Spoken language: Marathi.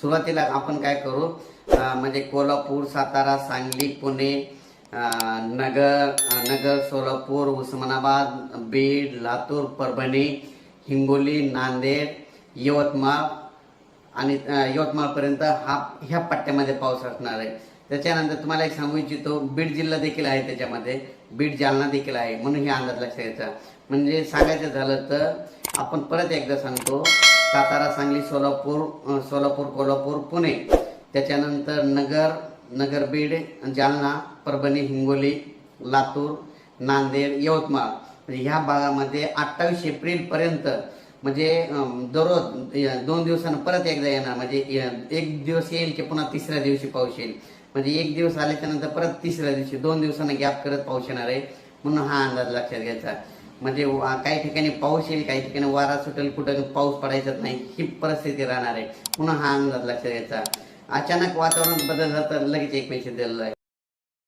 सुरुवातीला आपण काय करू, म्हणजे कोल्हापूर, सातारा, सांगली, पुणे, नगर, सोलापूर, उस्मानाबाद, बीड, लातूर, परभणी, हिंगोली, नांदेड, यवतमाळ आणि यवतमाळपर्यंत ह्या पट्ट्यामध्ये पाऊस असणार आहे. त्याच्यानंतर तुम्हाला एक सांगू इच्छितो, बीड जिल्हा देखील आहे, त्याच्यामध्ये बीड, जालना देखील आहे, म्हणून हे अंदाज लक्षात घ्यायचा. म्हणजे सांगायचं झालं तर आपण परत एकदा सांगतो, सातारा, सांगली, सोलापूर, कोल्हापूर, पुणे, त्याच्यानंतर नगर, बीड, जालना, परभणी, हिंगोली, लातूर, नांदेड, यवतमाळ, म्हणजे ह्या भागामध्ये 28 एप्रिलपर्यंत म्हणजे दररोज 2 दिवसानं परत एकदा येणार. म्हणजे एक दिवस येईल की पुन्हा तिसऱ्या दिवशी पाऊस येईल. म्हणजे एक दिवस आल्याच्या नंतर परत तिसऱ्या दिवशी 2 दिवसांना गॅप करत पाऊस येणार आहे, म्हणून हा अंदाज लक्षात घ्यायचा. म्हणजे काही ठिकाणी पाऊस येईल, काही ठिकाणी वारा सुटेल, कुठं पाऊस पडायचाच नाही, ही परिस्थिती राहणार आहे, म्हणून हा अंदाज लक्षात घ्यायचा. अचानक वातावरण बदल झाला तर लगेच एक पैसे दिलेला आहे.